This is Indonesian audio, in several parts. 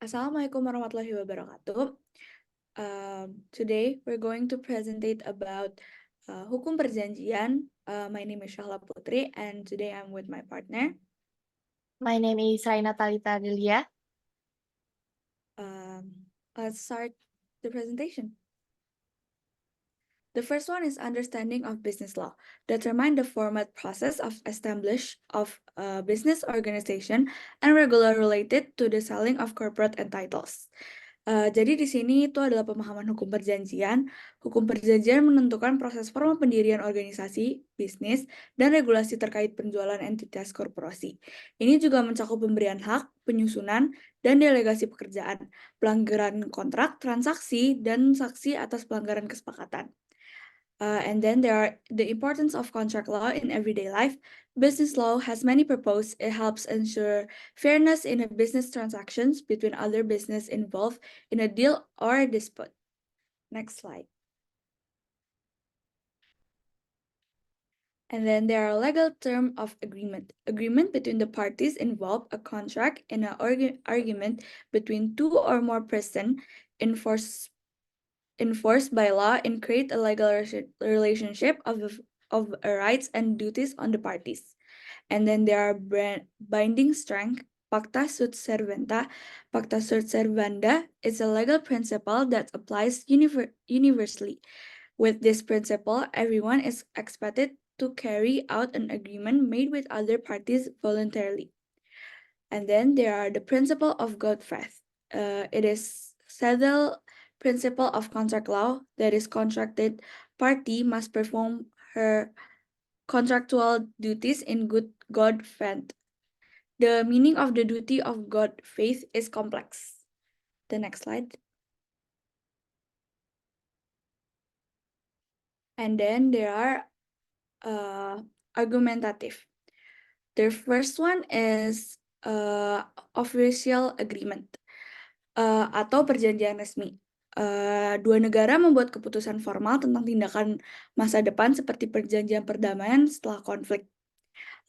Assalamualaikum warahmatullahi wabarakatuh. Today we're going to presentate about hukum perjanjian. My name is Shahla Putri, and today I'm with my partner. My name is Raina Talita Delia. Let's start the presentation. The first one is understanding of business law. Determine the format process of establish of a business organization and regular related to the selling of corporate entitles. Jadi di sini itu adalah pemahaman hukum perjanjian. Hukum perjanjian menentukan proses formal pendirian organisasi, bisnis, dan regulasi terkait penjualan entitas korporasi. Ini juga mencakup pemberian hak, penyusunan, dan delegasi pekerjaan, pelanggaran kontrak, transaksi, dan saksi atas pelanggaran kesepakatan. And then there are the importance of contract law in everyday life. Business law has many purposes. It helps ensure fairness in a business transactions between other business involved in a deal or a dispute. Next slide. And then there are legal term of agreement. Agreement between the parties involve a contract in an argument between two or more persons enforced by law and create a legal relationship of rights and duties on the parties. And then there are binding strength. Pacta sunt servanda. Pacta sunt servanda is a legal principle that applies universally. With this principle, everyone is expected to carry out an agreement made with other parties voluntarily. And then there are the principle of good faith. It is settled principle of contract law that is contracted party must perform her contractual duties in good faith. The meaning of the duty of good faith is complex. The next slide. And then there are argumentative. The first one is official agreement atau perjanjian resmi. Dua negara membuat keputusan formal tentang tindakan masa depan seperti perjanjian perdamaian setelah konflik.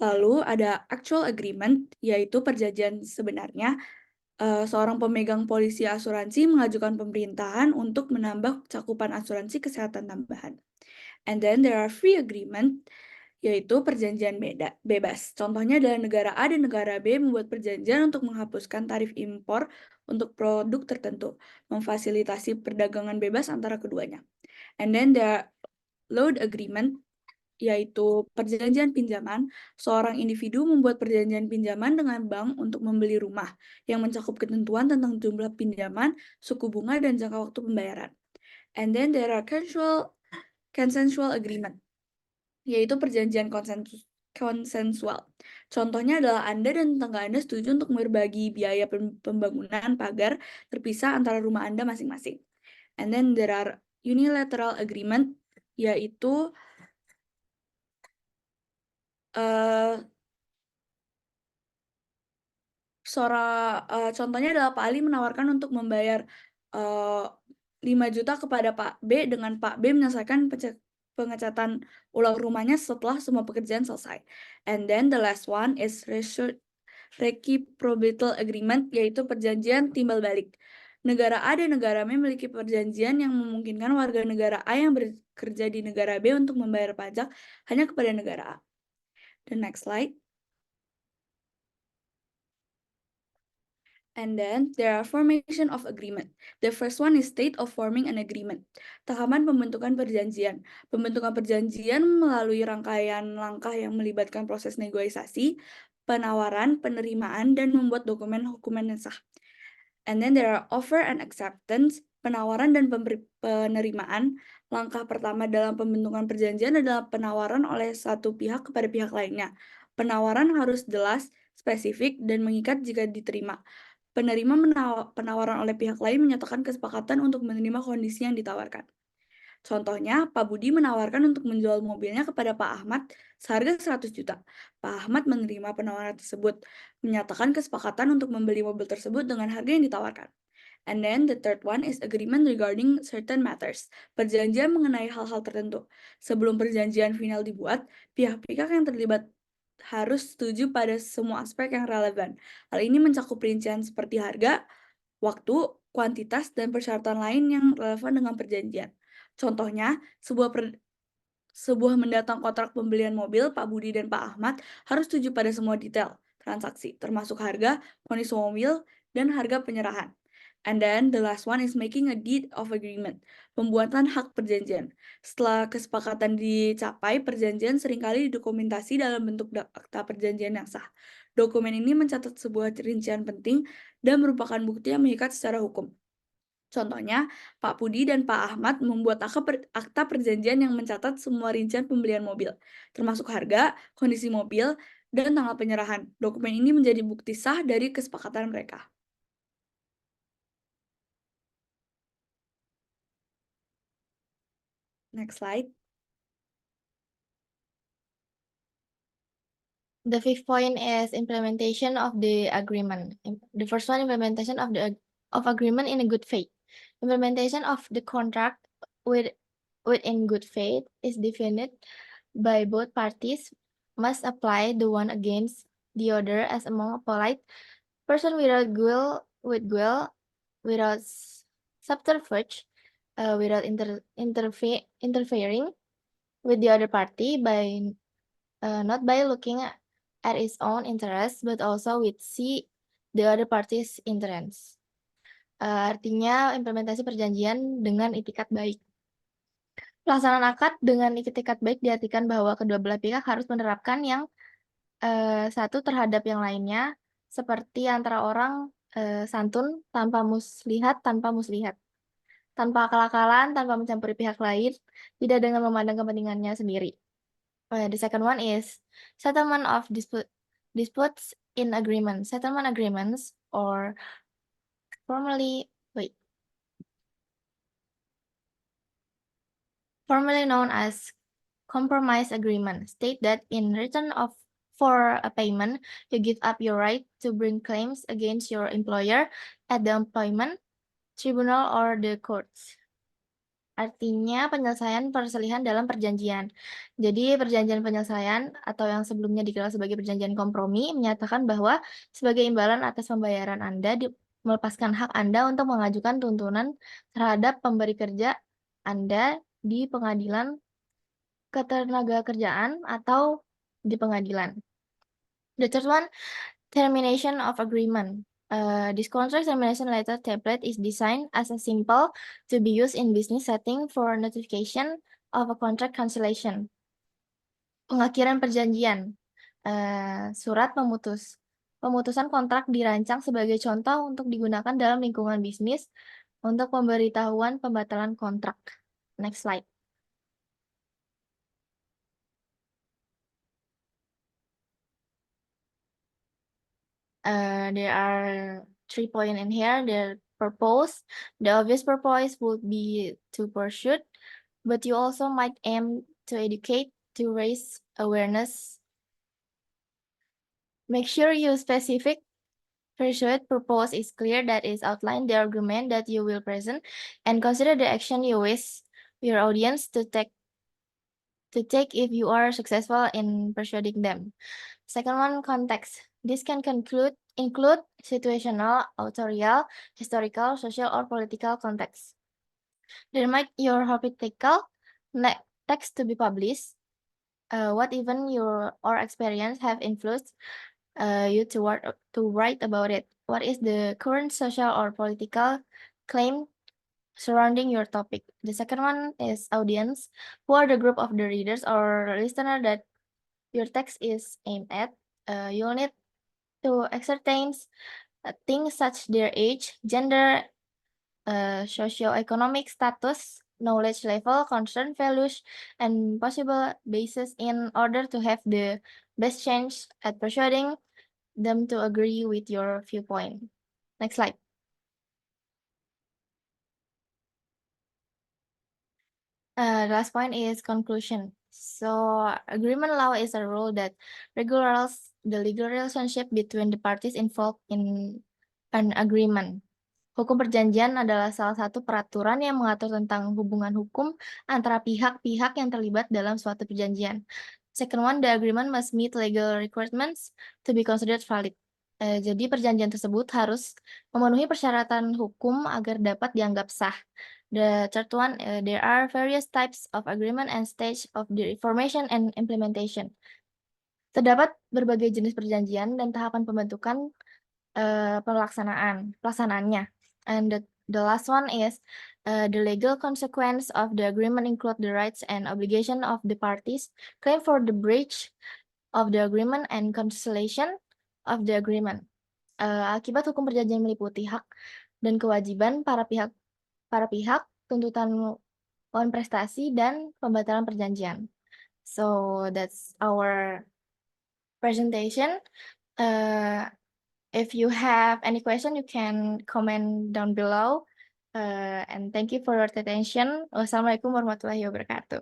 Lalu ada actual agreement, yaitu perjanjian sebenarnya. Seorang pemegang polisi asuransi mengajukan pemerintahan untuk menambah cakupan asuransi kesehatan tambahan. And then there are free agreement, yaitu perjanjian bebas. Contohnya adalah negara A dan negara B membuat perjanjian untuk menghapuskan tarif impor untuk produk tertentu, memfasilitasi perdagangan bebas antara keduanya. And then there are loan agreement, yaitu perjanjian pinjaman. Seorang individu membuat perjanjian pinjaman dengan bank untuk membeli rumah yang mencakup ketentuan tentang jumlah pinjaman, suku bunga, dan jangka waktu pembayaran. And then there are consensual agreement, yaitu perjanjian konsensual. Contohnya adalah Anda dan tetangga Anda setuju untuk berbagi biaya pembangunan pagar terpisah antara rumah Anda masing-masing. And then there are unilateral agreement, yaitu contohnya adalah Pak Ali menawarkan untuk membayar 5 juta kepada Pak B dengan Pak B menyelesaikan pengecatan ulang rumahnya setelah semua pekerjaan selesai. And then the last one is reciprocal agreement, yaitu perjanjian timbal balik. Negara A dan negara B memiliki perjanjian yang memungkinkan warga negara A yang bekerja di negara B untuk membayar pajak hanya kepada negara A. The next slide. And then there are formation of agreement. The first one is state of forming an agreement. Tahapan pembentukan perjanjian. Pembentukan perjanjian melalui rangkaian langkah yang melibatkan proses negosiasi, penawaran, penerimaan, dan membuat dokumen hukum yang sah. And then there are offer and acceptance. Penawaran dan penerimaan. Langkah pertama dalam pembentukan perjanjian adalah penawaran oleh satu pihak kepada pihak lainnya. Penawaran harus jelas, spesifik, dan mengikat jika diterima. Penerima penawaran oleh pihak lain menyatakan kesepakatan untuk menerima kondisi yang ditawarkan. Contohnya, Pak Budi menawarkan untuk menjual mobilnya kepada Pak Ahmad seharga 100 juta. Pak Ahmad menerima penawaran tersebut, menyatakan kesepakatan untuk membeli mobil tersebut dengan harga yang ditawarkan. And then the third one is agreement regarding certain matters. Perjanjian mengenai hal-hal tertentu. Sebelum perjanjian final dibuat, pihak-pihak yang terlibat harus setuju pada semua aspek yang relevan. Hal ini mencakup rincian seperti harga, waktu, kuantitas, dan persyaratan lain yang relevan dengan perjanjian. Contohnya, sebuah mendatang kontrak pembelian mobil, Pak Budi dan Pak Ahmad harus setuju pada semua detail transaksi, termasuk harga, kondisi mobil, dan harga penyerahan. And then the last one is making a deed of agreement, pembuatan hak perjanjian. Setelah kesepakatan dicapai, perjanjian seringkali didokumentasi dalam bentuk akta perjanjian yang sah. Dokumen ini mencatat sebuah rincian penting dan merupakan bukti yang mengikat secara hukum. Contohnya, Pak Pudi dan Pak Ahmad membuat akta perjanjian yang mencatat semua rincian pembelian mobil, termasuk harga, kondisi mobil, dan tanggal penyerahan. Dokumen ini menjadi bukti sah dari kesepakatan mereka. Next slide. The fifth point is implementation of the agreement. The first one, implementation of the agreement in a good faith. Implementation of the contract within good faith is defined by both parties must apply the one against the other as among a polite person without without subterfuge, without interfering with the other party by not by looking at its own interests, but also with see the other party's interests. Artinya implementasi perjanjian dengan itikat baik. Pelaksanaan akad dengan itikat baik diartikan bahwa kedua belah pihak harus menerapkan yang satu terhadap yang lainnya, seperti antara orang santun tanpa muslihat, tanpa akal-akalan, tanpa mencampuri pihak lain, tidak dengan memandang kepentingannya sendiri. The second one is settlement of disputes in agreement. Settlement agreements or formally known as compromise agreement state that in return for a payment, you give up your right to bring claims against your employer at the employment tribunal or the courts. Artinya penyelesaian perselisihan dalam perjanjian. Jadi perjanjian penyelesaian atau yang sebelumnya dikenal sebagai perjanjian kompromi menyatakan bahwa sebagai imbalan atas pembayaran Anda melepaskan hak Anda untuk mengajukan tuntutan terhadap pemberi kerja Anda di pengadilan ketenagakerjaan atau di pengadilan. The third one, termination of agreement. This contract termination letter template is designed as a simple to be used in business setting for notification of a contract cancellation. Pengakhiran perjanjian. Surat pemutusan kontrak dirancang sebagai contoh untuk digunakan dalam lingkungan bisnis untuk pemberitahuan pembatalan kontrak. Next slide. There are 3 points in here. The purpose. The obvious purpose would be to pursue, but you also might aim to educate, to raise awareness. Make sure you specific pursuit purpose is clear, that is outline the argument that you will present, and consider the action you wish your audience to take if you are successful in persuading them. Second one, context. This can include situational, authorial, historical, social, or political context. Determine your hypothetical text to be published. What even your or experience have influenced you to write about it? What is the current social or political claim surrounding your topic? The second one is audience. Who are the group of the readers or listener that your text is aimed at? You'll need to ascertain things such their age, gender, socioeconomic status, knowledge level, concern values, and possible basis in order to have the best chance at persuading them to agree with your viewpoint. Next slide. The last point is conclusion. So agreement law is a rule that regulates the legal relationship between the parties involved in an agreement. Hukum perjanjian adalah salah satu peraturan yang mengatur tentang hubungan hukum antara pihak-pihak yang terlibat dalam suatu perjanjian. Second one, the agreement must meet legal requirements to be considered valid. Jadi perjanjian tersebut harus memenuhi persyaratan hukum agar dapat dianggap sah. The third one, there are various types of agreement and stage of the formation and implementation. Terdapat berbagai jenis perjanjian dan tahapan pembentukan pelaksanaannya. And the last one is the legal consequence of the agreement include the rights and obligation of the parties, claim for the breach of the agreement and cancellation of the agreement. Akibat hukum perjanjian meliputi hak dan kewajiban para pihak, tuntutan lawan prestasi dan pembatalan perjanjian. So that's our presentation. If you have any question, you can comment down below. And thank you for your attention. Wassalamualaikum warahmatullahi wabarakatuh.